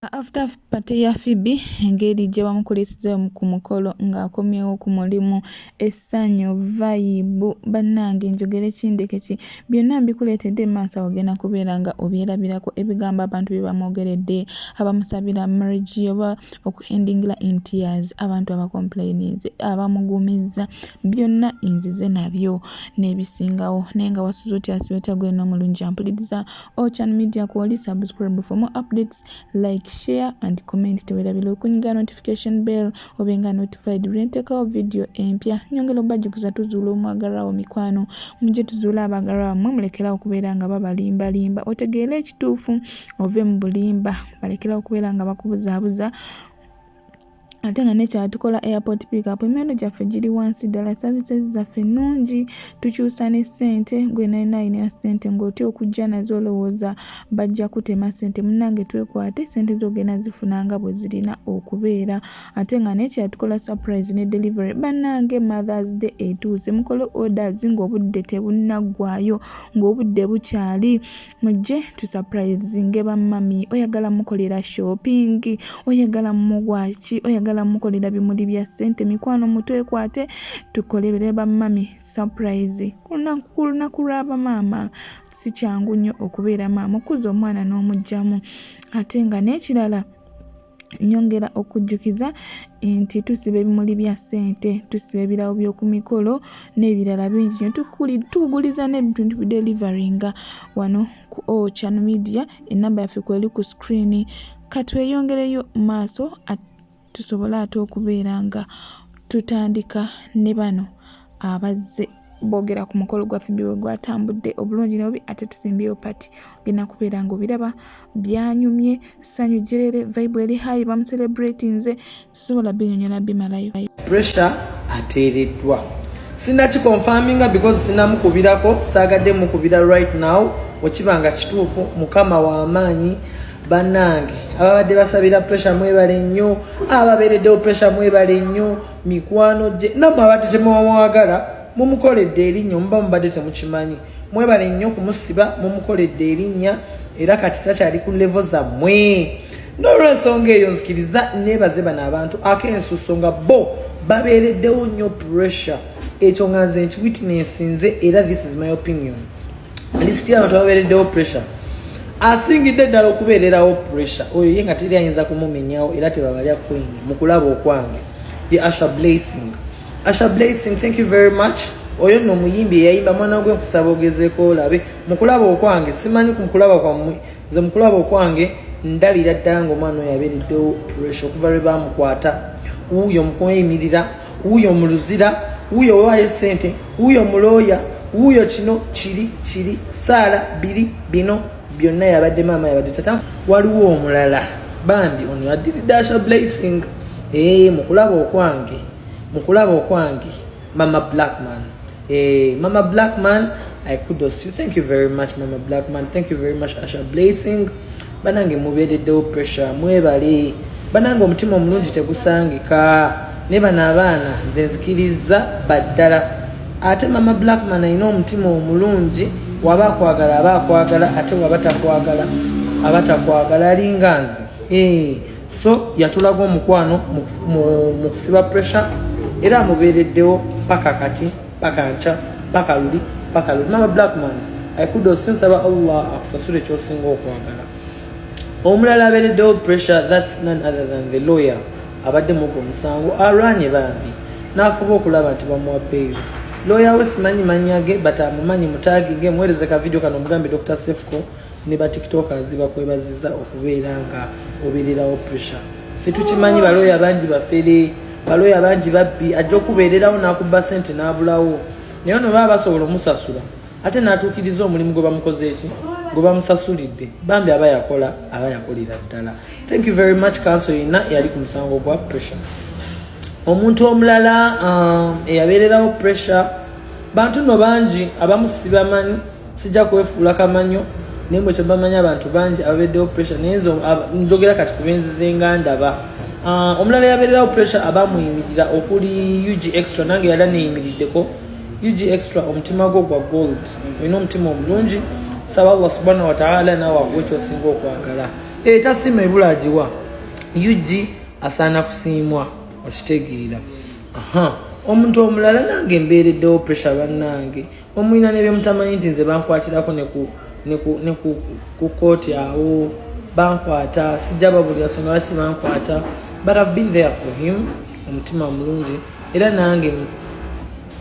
After party ya Phoebe engeri gye bamukolesezza ku mukolo ng'akomyewo ku mulimu essanyu vibe bannange njogere kindeke ki byonna mbikuleetedde maaso ogenda kubeera nga obyerabirako ebigambo abantu bye bamwogeredde abamusabira marriage oba okuendingira in tears abantu abacomplainings abamugumizza byonna nzize nabyo n'ebisingawo naye nga wasuze otya asibeta gwe n'omulungi ampuliriza Ochan Media kwoli subscribe for more updates like share and comment tewerabira okunyiga notification bell obenga notified renteka video empya nyongera obajukuza tuzuula omwagalirawo mikwano mujje tuzuula abagalirawo mmwe mulekera okubeera nga babalimbalimba otegeera ekituufu ove mu bulimba balekera okubeera nga bakubuzaabuza ate nga nekyatukola airport pick-up emiwendo gyaffe giri wansi ddala services zaffe nnungi tukyusa ne ssente gwe nayina ssente ng'otya okujja nazo olowooza bajja kutema ssente munnange twekwate ssente zogenda zifunanga bwe zirina okubeera ate nga nekyatukola surprise ne delivery bannange Mother's Day etuuse mukole orders ng'obudde tebunaggwaayo ng'obudde bukyali mujje tusurprisinge bammami oyagala mukolera shopping oyagala mugwaki oyagala mukolera bimuli bya ssente mikwano mutwekwate tukolebere bammami surprise lunaku lw'aba maama si kyangu nnyo okubeera maama okuza omwana n'omugjamu ate nga n'ekirala nyongera okujjukiza nti tusiba ebimuli bya ssente tusiba ebirawo by'oku mikolo n'ebirala bingi nnyo tukuguliza n'ebintu deliveringa wano ku Ochan Media enamba yaffe kweli ku screen katweyongereyo maaso tusobola ate okubeera nga tutandika ne bano abazze boogera ku mukolo gwa Phoebe we gwatambudde obulungi n'obubi ate tusimbyeyo pati ogenda kubeera nga obiraba byanyumye ssanyu jerere vibe eri high bamucelebratinze sobola binyonyola bimalayo pressure ateereddwa sinakikonfaminga because sinamukubirako saagadde mukubira right now okibanga kituufu mukama w'amaanyi bannange ababadde basabira pressure mwebale nnyo ababeereddewo pressure mwebale nnyo mikwano gye nammwe abadde temwamwagala mumukoledde erinnya muba mubadde temukimanyi mwebale nnyo kumusiba mumukoledde erinnya era kati takyali ku level zammwe n'olw'ensonga eyo nzikiriza neebaze bano abantu ak'ensuso nga bo babeereddewo nnyo pressure ekyo nga nze nkiwitnessinze era this is my opinion lisiti y'abantu ababeereddewo pressure asingidde ddala okubeererawo pressure oyo ye nga teri ayinza kumumenyawo era tebabalya queen mu kulaba okwange ye Asha Blessing thank you very much oyo nno omuyimbi eyayimba mwana gwe nkusaba ogezeeko olabe mu kulaba okwange simanyi ku mukulaba kwammwe nze mu kulaba okwange ndabira ddala ng'omwana oyo abeereddewo pressure okuva lwe bamukwata wuuyo mukweyimirira wuuyo muluzira wuuyo wewaayo ssente wuuyo mulooya wuuyo kino kiri saala biri bino byonna yabadde maama yabadde tata waliwo omulala bambi ono yaddiridde Asha Blessing mukulaba okwange Mama Blackman Mama Blackman I kudos you thank you very much Mama Blackman thank you very much Asha Blessing banange mubeereddewo pressure mwebale banange omutima omulungi tegusangika ne bano abaana nze nzikiriza baddala ate Mama Blackman alina omutima omulungi waba akwagala ate waba takwagala alinga nze so yatulaga omukwano mu kusiba pressure era amubeereddewo paka kati paka nca paka luli Mama Blackman akudos nsaba Allah akusasule ekyosinga okwagala omulala abeereddewo pressure that's none other than the lawyer abadde mugo omusango alwanye bambi n'afuba okulaba nti bamuwa bail lawyer we simanyi mannya ge but amumanyi mutaginge muweereze ka video kano omugambe Dr. Sefco ne ba tiktokers bakwebazizza okubeera nga obeererawo pressure ffe tukimanyi balooya bangi bafere balooya bangi babbi ajja okubeererawo n'akubba ssente n'abulawo naye ono baba basobola omusasula ate n'atuukiriza omulimu gwe bamukoze eki gwe bamusasulidde bambi aba yakolera ddala thank you very much council yenna eyali ku musango gwa pressure omuntu omulala eyabeererawo pressure bantu no bangi abamu sibamanyi sijja kwefuula kamanyo naye bwe kyebamanyi abantu bangi ababeereddewo pressure naye njogera kati ku benzize nga ndaba omulala yabeererawo pressure abamuyimirira okuli UG Extra nange yali neeyimiriddeko UG Extra omutima gwo gwa gold olina omutima omulungi saba Allah subhanahu wa ta'ala naawe aguwe ekyosinga okwagala Tasiima ebula agiwa yugi asaana kusiimwa okitegeera. Omuntu omulala nange mbeereddewo pressure bannange omulina nebyemutamanyi nti nze bankwatirako ne ku kooti awo bankwata sijja babulira songa lwaki bankwata, but I've been there for him. Omutima mulungi era nange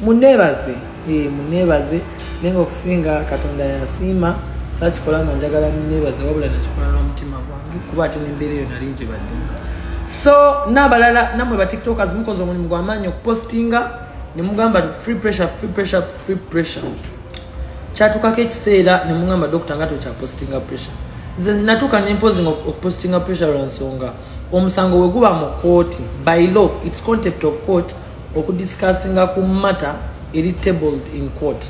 muneebaze nenga okusinga Katonda yasiima sakikola nga njagala muneebaze wabula nakikola n'omutima gwange kuba ate n'embeera eyo nali gye baddemu. So n'abalala nammwe ba tiktokers mukoze omulimu gw'amaanyi okupostinga ne mugamba free pressure kyatukako ekiseera ne mugamba dokita nga tokyapostinga pressure. Nze natuuka n'imposing okupostinga pressure lwa nsonga omusango we guba mu kooti by law it's contempt of court okudiscussinga ku matter eri tabled in court.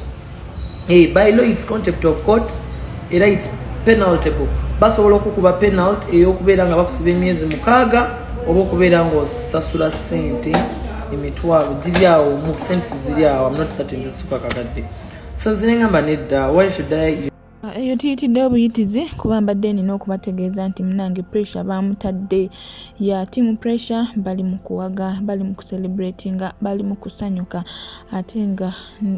By law it's contempt of court era it's penaltable. Basobola okukuba penalty ey'okubeera nga bakusiba emyezi 6 oba okubeera ng'osasula ssente emitwalo giri awo mu sente ziri awo. I'm not certain zisuka kakadde. So zinengamba nedda why should I eyo tiyitidde obuyitizi kuba mbadde nina okubategeeza nti munange pressure bamutadde ya team pressure bali mu kuwaga bali mu kucelebratinga bali mu kusanyuka ate nga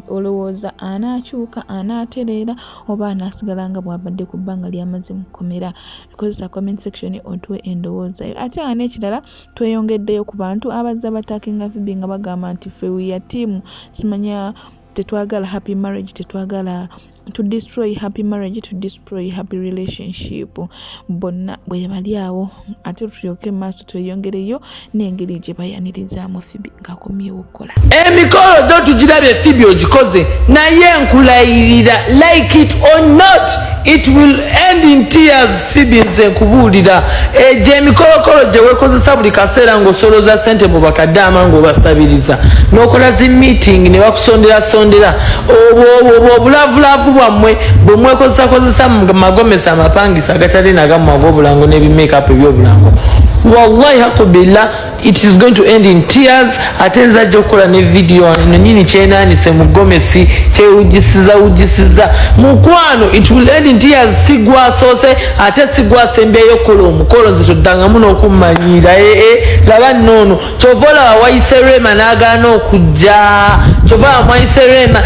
olowooza anaakyuka anaatereera oba anaasigala nga bw'abadde ku bbanga ly'amaze mu kkomera. Kozesa comment section otuwe endowooza yo. Ate nga n'ekirala tweyongeddeyo ku bantu abazza batakinga Phoebe nga bagamba nti ffe we are team simanya tetwagala happy marriage tetwagala to destroy happy marriage to destroy happy relationship. Bonna bwe bali awo ate tulyoke maaso tweyongereyo n'engeri gye bayanirizaamu Phoebe ng'akomyewo okukola emikolo gyo tugirabye Phoebe ogikoze naye nkulayirira like it or not it will end in tears. Phoebe nze nkubuulira gye emikolokolo gye weekozesa buli kaseera ng'osoloza ssente mu bakaddaama ng'obastabiriza n'okola zi meeting ne bakusondera obwo obulavulavu bwammwe bwe mwekozesa magomesa amapangisa agatali nagamu ag'obulango n'ebimake-up eby'obulango. Wallahi hakubila it is going to end in tears. Ate nza ajja okukola ne video nonyini kyenaanise mu gomesi kyewujisiza mukwano it will end in tears. Sigwasoose ate sigwasembeeyo okukola omukolo nze toddangamu n'okummanyira laba nnono kyova olaba wayise Rema n'agaana okujja kyova wayise Rema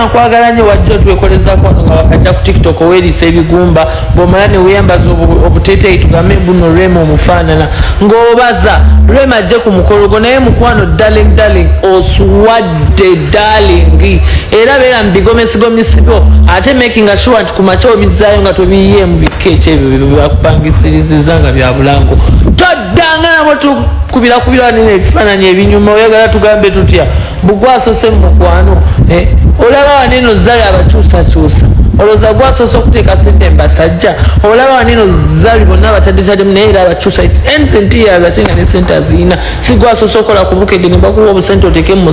nkwagala nnyo wajja otwekolezako wano nga bakajja ku TikTok oweeriisa ebigumba bw'omala ne weeyambaza obuteeteeyi tugambe buno Rema omufaanana ng'obaza Rema ajje ku mukolo gwo naye mukwano darling oswadde darling era beera mu bigomesigomisigo ate making sure nti ku makya obizzaayo nga tobiyiye mu bikeeki ebyo byebakupangisiriziza nga bya bulango toddanga nabo tukubira nina ebifaananyi ebinyuma oyagala tugambe tutya bugwasose mu mukwano olaba waneno zali abakyusakyusa olowooza gwasoose okuteeka sente mbasajja olaba waneno zali bonna abatadde naye era abakyusa ensentiyaza ate nga ne sente azirina si gwasoose okukola ku bukedde ne bakuwa obusente oteeke mu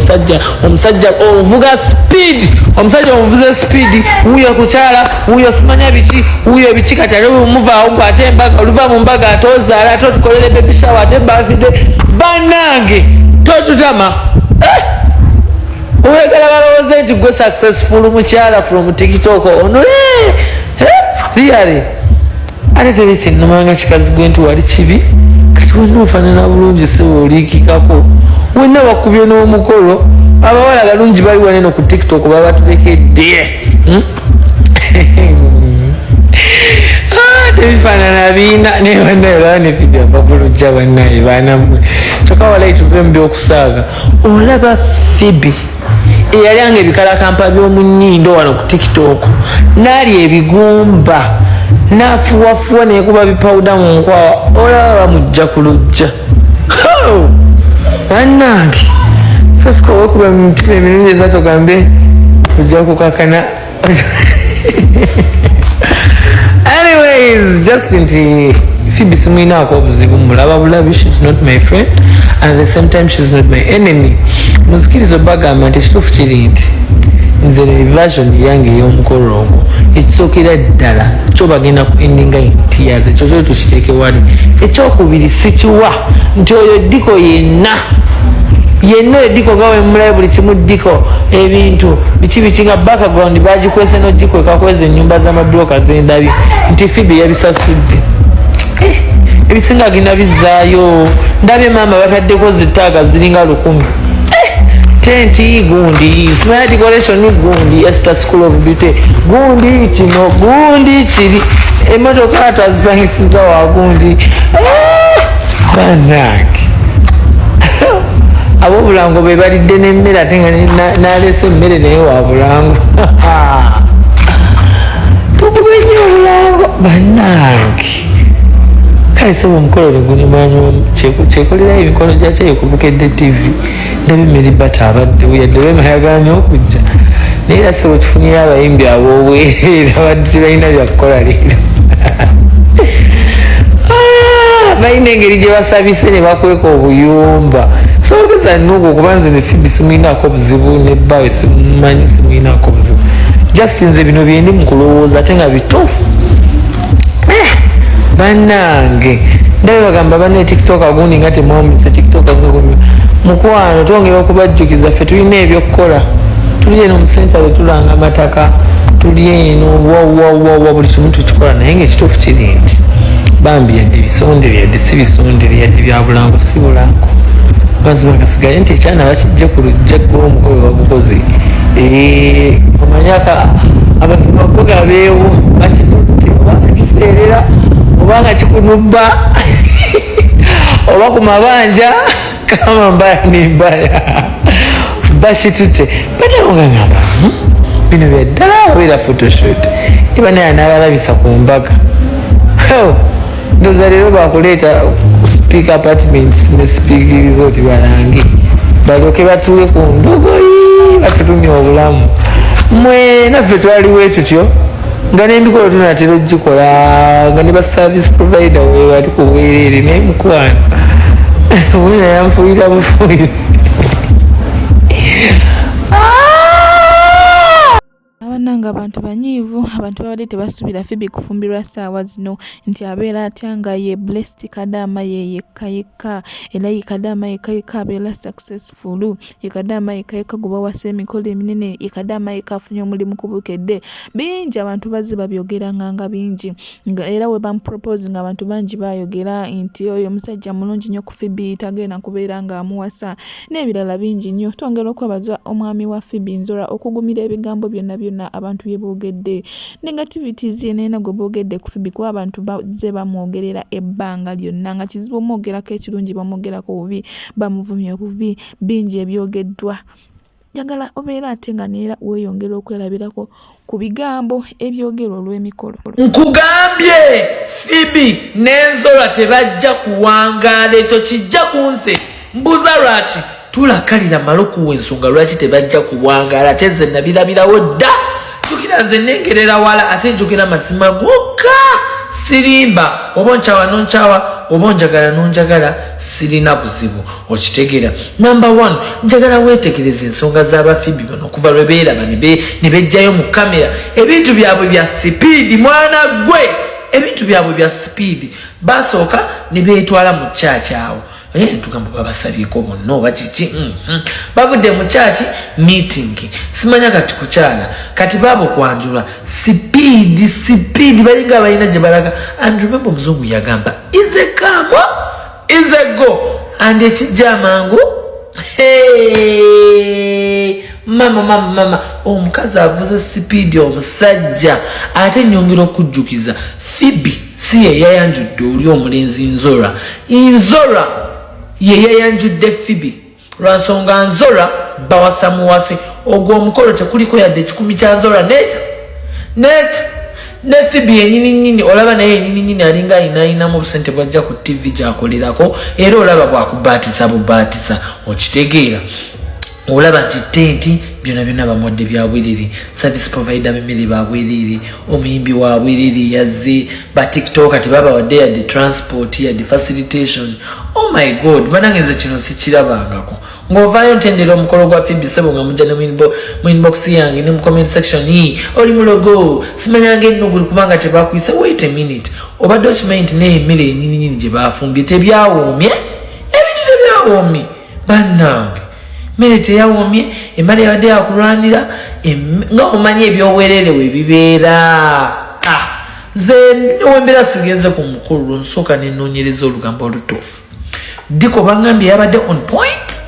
omusajja ovuga speed omusajja omuvuze speed wuyo kukyala wuyo simanya biki wuyo biki kati ate bwemuvaawo gwe ate embaga oluva mu mbaga ate ozaala ate otukolere baby shower ate birthday bannange totutama oyagala balowooze nti gwe successful mukyala from TikTok ono really ate teri kyenamanga kikazi gwe nti wali kibi kati wenna ofaanana bulungi sewe oliikikako wenna bakubye n'omukolo abawala balungi bali waneno ku TikTok babatulekedde tebifaanana biina naye bannaye olaba ne Phoebe abagulujja bannaye baanamwe kyokka walayi tuve mu byokusaaga olaba Phoebe eyalyanga ebikalakampa by'omu nnyindo wano ku TikTok n'alya ebigumba n'afuwafuwa nekuba bipawuda mu nkwawa olaba bamujja ku lujja bannange safuka wekuba mu mitima emirundi ezatogambe ojja kukakana anyways just nti Phoebe simwinaako obuzibu mulaba bulabi she's not my friend and at the same time she's not my enemy. Muzikirizo bagamba nti ekituufu kiri nti nze version yange ey'omukolo ogwo ekisookera ddala kyo bagenda ku endinga tears ekyo kyo tukiteeke wali ekyokubiri sikiwa nti oyo ddiko yenna ediko nga wemulayo buli kimu ddiko ebintu biki nga background bagikwese n'ogikweka kweza ennyumba z'amabulooka z'endabye nti Phoebe yabisasudde ebisinga gina bizaayo ndabye maama bataddeko zitaaga ziringa 100 tenti gundi smart decoration gundi Esther School of Beauty gundi kino gundi kiri emotoka atazipangisiza wa gundi banaki abo bulango be balidde n'emmere ate nga nalese emmere naye wa bulango tukubenye obulango banaki kale sebo omukolo gunyumanyu kyekolera emikono gyakyo ekubukedde TV ndabye bata abaddewo yadde bemayaganya okujja naye era sebo kifunira abayimbi aboobwerera abadde tebalina byakukola leero balina engeri gye basabise ne bakweka obuyumba sogeza nnoogo okuba nze ne Fibi simuyinaako buzibu nebbawe simumanyi simuyinaako buzibu just nze bino byendi mu kulowooza ate nga bituufu bannange ndabe bagamba banne TikTok agundi nga temwamumise TikTok agundi mukwano twongera okubajjukiza ffe tulina ebyokukola tuli eno mu senta tulanga amataka tuli eno wa buli kimu tukikola naye ngaekituufu kiri nti bambi yadde bisondere yadde si bisondere yadde bya bulango si bulango mazima kasigaye nti ekyana bakijja ku lujja gw'omukolo bagukoze omanyaka amazima go gabeewo bakitutte oba kiseerera obanga kikunubba oba ku mabanja kama mbaya ni mbaya bakitutte banawo nga ngamba bino byaddala wabeera photoshoot iba naye anabalabisa ku mbaga ndoza leero bakuleeta speaker apartments ne speakirizo oti balange balyoke batuule ku ndogoyi batutumya obulamu mwe naffe twaliwo tutyo nga n'emikolo tunatera ogikola nga ne ba service provider we bali ku bwereere naye mukwano wina yanfuuyira bufuuyire abananga abantu banyiivu abantu babadde tebasuubira Fibi kufumbirwa ssaawa zino nti abeera atya nga ye blessed Kadaama ye yekka era ye Kadaama yekka abeera successful ye Kadaama yekka gwe bawasa emikolo eminene ye Kadaama yekka afunye omulimu ku bukedde bingi abantu bazze babyogera nga bingi era we bamupropose nga abantu bangi bayogera nti oyo omusajja mulungi nnyo ku Fibi tagenda kubeera nga amuwasa n'ebirala bingi nnyo twongera okwebaza omwami wa Fibi Nzora okugumira ebigambo byonna abantu byeboogedde negativities yenena gwe boogedde ku Fibi kuba abantu bazze bamwogerera ebbanga lyonna nga kizibu omwogerako ekirungi bamwogerako bubi bamuvumya obubi bingi ebyogeddwa njagala obeera ate nga neera weeyongera okwerabirako ku bigambo ebyogerwa olw'emikolo nkugambye Fibi n'Enzora tebajja kuwangaala ekyo kijja kunse mbuza lwaki tulakalira malo kuwa ensonga lwaki tebajja kuwangaala ate nze nabirabirawo dda jukira nze nengerera wala ate njogera mazima gokka sirimba oba nkyawa nonkyawa oba njagala nonjagala sirina buzibu okitegeera number 1 njagala weetegereza ensonga z'abafibi bano okuva lwe beeraba ne bejjayo mu kamera ebintu byabwe bya sipiidi mwana gwe ebintu byabwe bya sipiidi basooka ne beetwala mu kyaki awo tugamba babasabyeko bonna oba kiki bavudde mu kyaki meeting simanya kati kukyala kati baabo kwanjula sipiidi balinga balina gye balaga and remember omuzungu yagamba is a come is a go and ekijja amangu mama omukazi avuze sipiidi omusajja ate nyongera okujjukiza Fibi si ye yayanjudde oli omulenzi Nzora ye yayanjudde Fibi lwansonga Nzora bawasa muwase ogwo omukolo tekuliko yadde ekikumi kya Nzora ne Fibi yennyini olaba naye yennyini alinga ayinaayinamu obusente bwajja ku TV gyakolerako era olaba bwakubaatisa bubaatisa okitegeera olaba nti tenti byonna bamuwadde byabwerere service provider b'emmere babwerere omuyimbi wa bwerere yazze ba TikTok tebabawadde yadde transport yadde facilitation oh my god banange nze kino sikirabangako ng'ovaayo ntendera omukolo gwa Fibi Sebo nga mujja ne mu inbox yange ne mu comment section oli mulogo simanyanga ennugulu kubanga tebakuyise wait a minute obadde okimanyi nti n'emmere ennyini gye bafumbye tebyawoomye ebintu tebyawoomye bannange mmere teyawoomye emmere yabadde yakulwanira nga omanyi ebyobwerere we bibeera Ze wembera sigenze ku mukolo nsooka nenoonyereza olugambo olutuufu. Diko bangambye yabadde on point,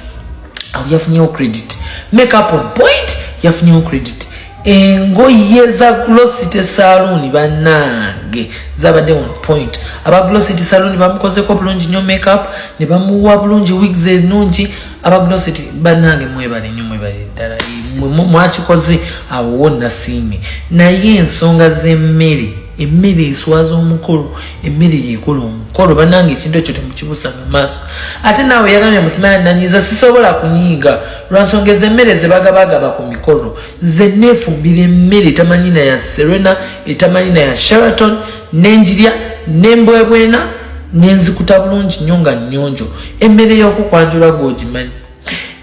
awo yafunyewo credit. Make up on point, yafunyewo credit. Engoye za Glosity Salon bannange zabadde on point. Aba Glosity Salon bamukozeko bulungi nnyo make up ne bamuwa bulungi wigs ennungi. Aba Glosity bannange mwebale nnyo mwebale ddala mwakikoze awo wonna siimi. Naye ensonga z'emmere, emmere eswaza omukolo, emmere yekola omukolo bannange ekintu ekyo temukibuusa mu maaso. Ate naawe yagambye Musimaya nanyiza sisobola kunyiiga lwansonga ez'emmere ze bagabagaba ku mikolo. Nze neefumbira emmere etamanyina ya Serena, etamanyina ya Sheraton, nenjirya nembwebwena nenzikuta bulungi nnyo nga nnyonjo. Emmere y'okukwanjula gw'ogimanyi,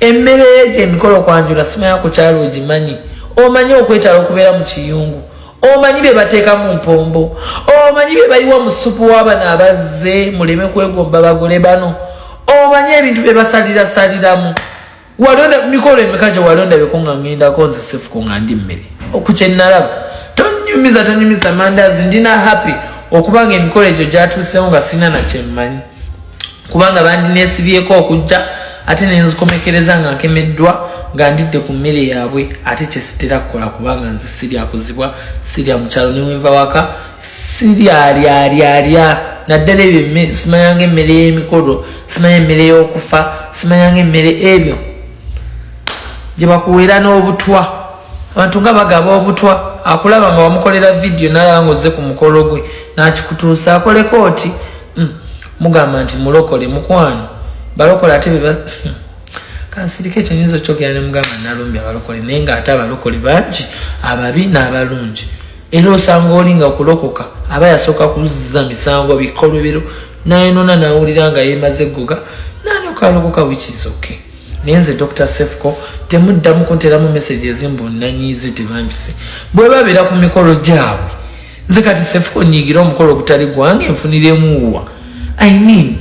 emmere y'emikolo kwanjula Simaya ku kyalo ogimanyi. Omanyi okwetala okubeera mu kiyungu, omanyi bye bateekamu mpombo, omanyi bye bayiwa mu supu w'abana abazze muleme kwegomba bagole bano, omanyi ebintu bye basalirasaliramu. Walonda mikolo emeka gye walondabeko nga ŋŋendako nze Sefuko nga ndi mmere okukyenalaba. Tonyumiza mandaazi, ndina happy okubanga emikolo egyo gyatuusewo nga sina na kyemmanyi, kubanga bandineesibyeko okujja ate nenzikomekereza nga nkemeddwa nga ndidde ku mmere yaabwe. Ate kyesitera kukola kubanga nze sirya kuzibwa, sirya mukyalo newenva waka, sirya naddala ebyo simanyanga emmere y'emikolo, simanya emmere y'okufa, simanyanga emmere ebyo gye bakuweera n'obutwa. Abantu nga bagaba obutwa, akulaba nga wamukolera vidiyo nalaba nga ozze ku mukolo gwe nakikutuusa akoleko oti mugamba nti mulokole mukwano balokole ate beba kansirika ekyo nyinza okyogera ne mugamba nalumbye abalokole naye nga ate abalokole bangi ababi n'abalungi. Era osanga oli nga okulokoka aba yasooka kuzza misango bikolobero nayenona nawulira nga yeemaze eggoga n'alyoka alokoka which is okay. Naye nze Dr. Sefuko temuddamu kunteramu messages mbonnanyiize tebampise bwe babeera ku mikolo gyabwe. Nze kati Sefuko nyigira omukolo ogutali gwange nfuniremu I mean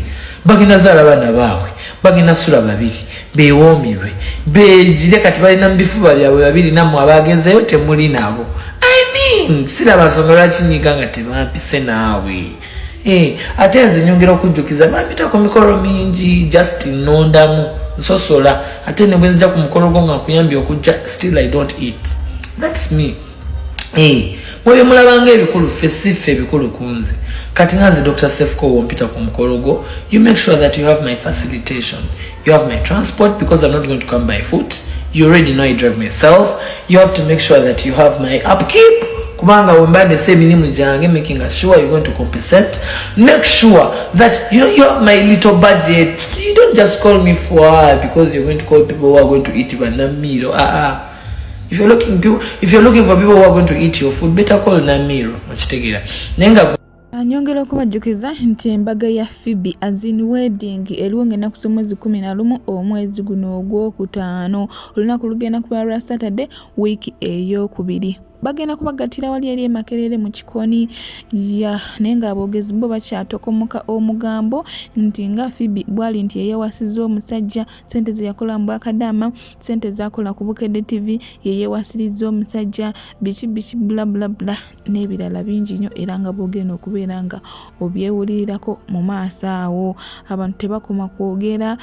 bagenda zaala baana baabwe, bagenda sula babiri beewoomerwe beegire kati balina mu bifuba byabwe babiri nammwe abagenzeyo temuli nabo. I mean siraba nsonga lwaki nyiga nga tebampise naawe. Ate nze nyongera okujjukiza bampita ku mikolo mingi just nondamu nsosola ate ne bwe nzija ku mukolo gwo nga nkuyambye okujja still I don't eat. That's me. Mwe mulabanga ebikulu ffe siffe ebikulu kunze. Kati nganze Dr. Sefuko wompita ku mukolo gwo, you make sure that you have my facilitation, you have my transport because I'm not going to come by foot. You already know I drive myself. You have to make sure that you have my upkeep. Kubanga wembade se minimu jange, making sure you're going to compensate. Make sure that you have my little budget. You don't just call me for because you're going to call people who are going to eat your Namiro. If you're looking for people who are going to eat your food, better call Namiro. Nenga anyongera okubajjukiza nti embaga ya Phoebe azin wedding eriwo ngenda ku mwezi 11 omwezi guno ogwokutaano olunaku lugenda kuba lwa Saturday week ey'okubiri. Bagenda kubagatira wali eri Makerere mu kikoni ya nenga abogezi bo bakyatokomoka omugambo nti nga Phoebe bwali nti yeyewasiza omusajja sente ze yakola mu akadama sente zakola ku Bukedde TV yeyewasiriza omusajja bichi bla bla bla n'ebirala bingi nnyo era nga bogenda okubeera nga obyewulirirako mu maaso awo. Abantu tebakoma kwogera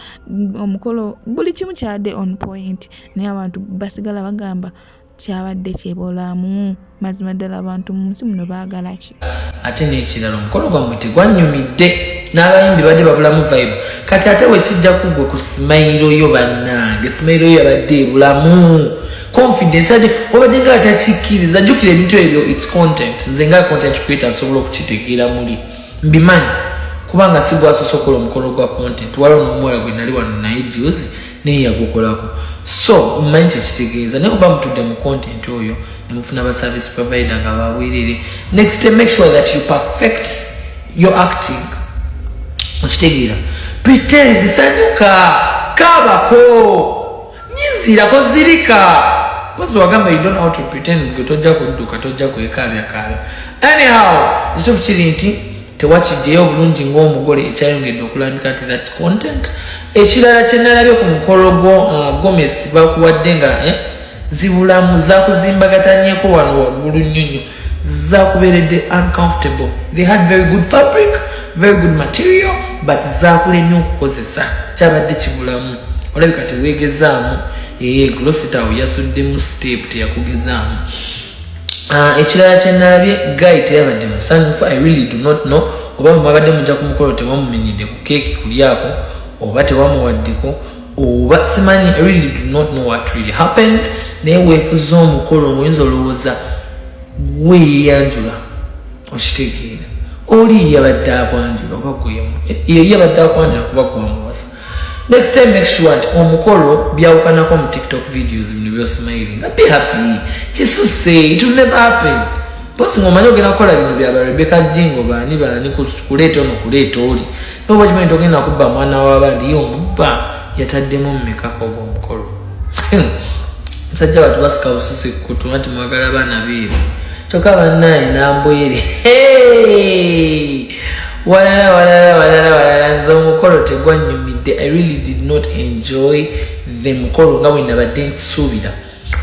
omukolo buli kimu kyadde on point naye abantu basigala bagamba kyabadde kyebolamu mazima ddala abantu mu nsi muno baagala ki. Ate n'ekirala omukolo gwammwe tegwannyumidde n'abayimbi badde babulamu vibe. Kati ate wekijja kugwe ku simayiro yo bannange, simayiro yo yabadde ebulamu confidence ate wabadde nga atakikkiriza. Jjukira ebintu ebyo its content. Nze nga content creator nsobola okukitegeera muli mbimanyi kubanga si gwasosokola omukolo gwa content waliwo n'omuwala gwe nali wano naye juzi naye yagukolako. So mmanyi kyekitegeeza naye oba mutudde mu content oyo ne mufuna ba service provider nga baweerere. Next make sure that you perfect your acting. Okitegeera pretend sanyuka kabako nyizirako zirika kozi wagamba you don't know how to pretend gwe tojja kudduka tojja kwekaabya. Anyhow ekituufu kiri nti tewakijjeyo obulungi ng'omugole ekyayongedde okulambika nti that's content. Ekirala kye nalabye ku mukolo Gomez bakuwadde nga zibulamu zakuzimbagatanyeko wano waggulu nnyonnyo zakuberedde uncomfortable. They had very good fabric, very good material, but zakulemye okukozesa kyabadde kibulamu. Olabika teweegezaamu Glossitown yasuddemu step teyakugezaamu. Ekirala kye nalabye Guy teyabadde musanyufu. I really do not know oba mwabadde mujja ku mukolo tewamumenyedde ku keeki kulyako oba tewamuwaddeko oba simanyi. I really do not know what really happened. Naye weefuza omukolo omuyinza olowooza weeyanjula okitegeera oli yabadde akwanjula oba gwemu yabadde akwanjula kuba gwamuwasa. Next time make sure nti omukolo byawukanako mu TikTok videos bino byosmiling. Be happy. Kisuse, it will never happen. Bosi ngomanyi ogenda kukola bino byaba Rebecca Jingo baani kuleeta ono kuleeta oli noba kimanyi togenda kubba mwana w'abandi ye omubba yataddemu mumekako gw'omukolo. Musajja watu basika busisi kutu nti mwagala baana beeru kyokka bannaye nambwere walala nze omukolo tegwannyumidde. I really did not enjoy the mukolo nga bwe nabadde nsuubira.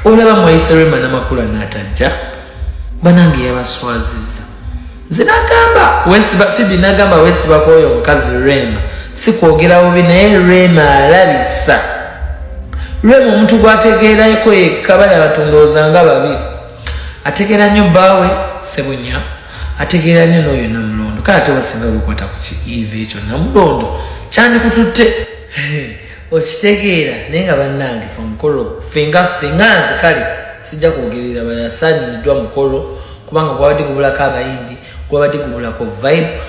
Olaba mwayise Rema n'amakula n'atajja banange yabaswazizza. Nze nagamba Phoebe nagamba weesibako oyo omukazi Rema sikwogera bubi naye Rema alabisa. Rema omuntu gwategeerako yekka bali abatundooza nga babiri. Ategeera nnyo bbaawe Sebunya, ategeera nnyo n'oyo Namulondo. Kale ate wasinga bikwata ku Eve ekyo Namulondo kyandikututte okitegeera. Naye nga bannange fe omukolo fenga nze kale sijja kwogerera balala saanyumiddwa mukolo kubanga gwabadde gubulako abayimbi gwabadde gubulako vibe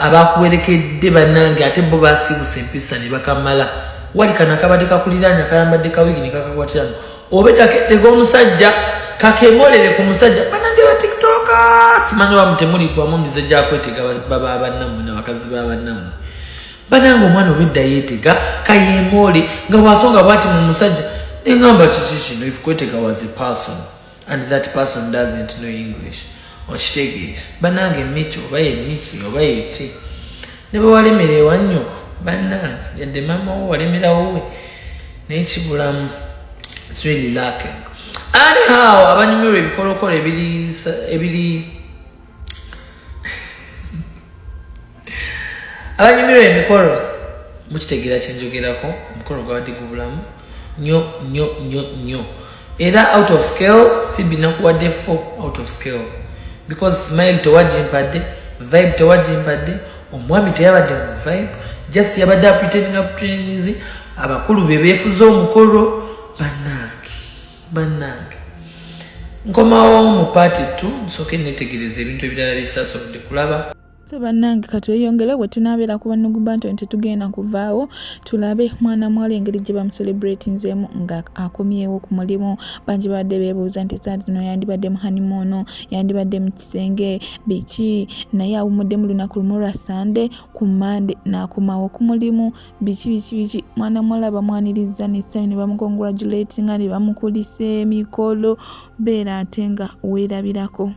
abakuwerekedde bannange ate bo basiibuse empisa ne bakamala. Wali kana kabadde kakuliraanya kalambadde kawigi ne kakakwatirano obedda ketega omusajja kakemolere ku musajja bannange ba TikToka simanyi bamutemuli kwamu mize gyakwetega baba bannammwe n'abakazi b'abannammwe. Bannange omwana obedda yeetega kayemole nga bwasonga bwati mu musajja nengamba kiki kino if kwetega was a person and that person doesn't know English okitegeera. Bannange Micho oba ye Michi oba yeki ne bawalemera ewanyoko bannange yadde mama wo walemerawo we naye kibulamu. It's really lacking. Anyhow, abanyumirwa ebikolokolo abanyumirwa emikolo mukitegeera kyenjogerako. Omukolo gwabadde gubulamu nnyo era out of scale. Phoebe nakuwadde 4 out of scale because smile tewagimpadde, vibe tewagimpadde, omwami teyabadde mu vibe, just yabadde apretending up trainings. Abakulu be beefuza omukolo bannange nkomawo mu party 2 nsooke netegereza ebintu ebirala bisasobodde kulaba. So bannange katweyongere bwe tunaabeera ku banugubba nti tetugenda kuvaawo tulabe mwana muwala engeri gye bamucelebratinzeemu nga akomyewo ku mulimu. Bangi badde beebuuza nti saati zino yandibadde mu honeymoon, yandibadde mu kisenge biki, naye awummudde mu lunaku lumu lwa Sande ku Mande n'akomawo ku mulimu. Biki mwana muwala bamwanirizza n'essanyu ne bamukongratulatinga ne bamukulisa emikolo. Beera ate nga weerabirako.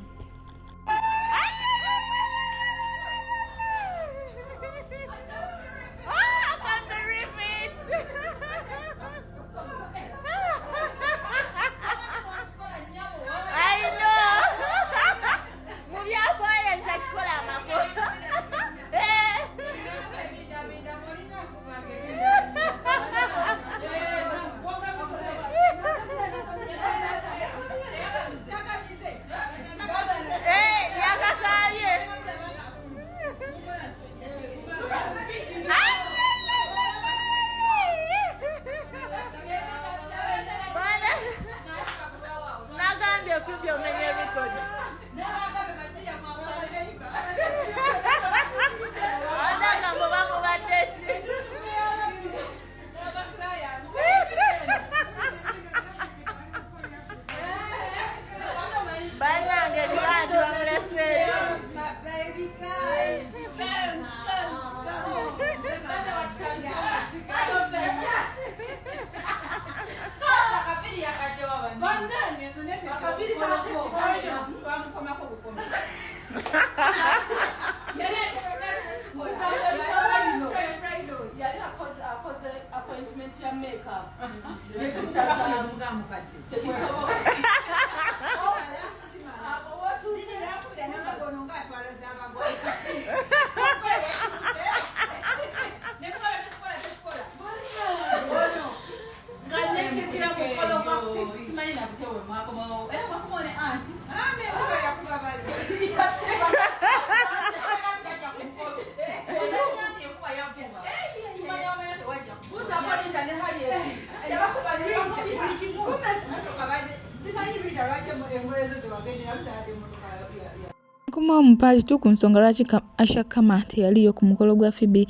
Kuma mpati tu ku nsonga lwaki Asha Kama teyaliyo ku mukolo gwa Phoebe,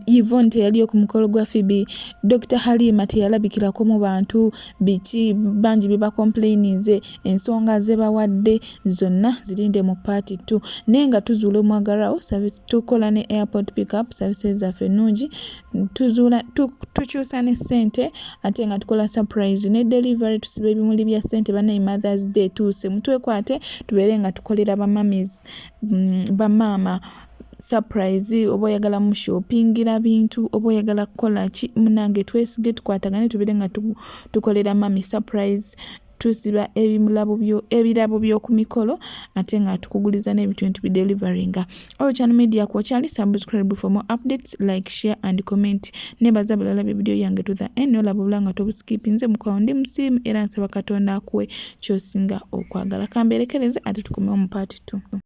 Yvonne teyaliyo ku mukolo gwa Phoebe, Dr. Halima teyalabikirako mu bantu, biki bangi bye bakomplaininze, ensonga ze bawadde zonna zirinde mu party 2. Naye nga tuzuula omwagalwawo tukola ne airport pickup services zaffe nnungi, tukyusa ne ssente ate nga tukola surprise ne delivery, tusiba ebimuli bya ssente bannaye Mother's Day tuuse mutwekwate tubeere nga tukolera bamaama surprise. Oba oyagala mu shoppingira bintu, oba oyagala kukola ki, munange twesige tukwatagane tubeere nga tukolera mami surprise, tusiba ebirabo by'oku mikolo ate nga tukuguliza n'ebintu bidelivaringa. Channel Media kw'okyali subscribe for more updates, like, share and comment. Nebaza bulala video yange to the end, olaba bulanga tobuskipinze mukwawo ndi musimu era nsaba Katonda akuwe ky'osinga okwagala. Kamberekereze ate tukomewo mu part 2.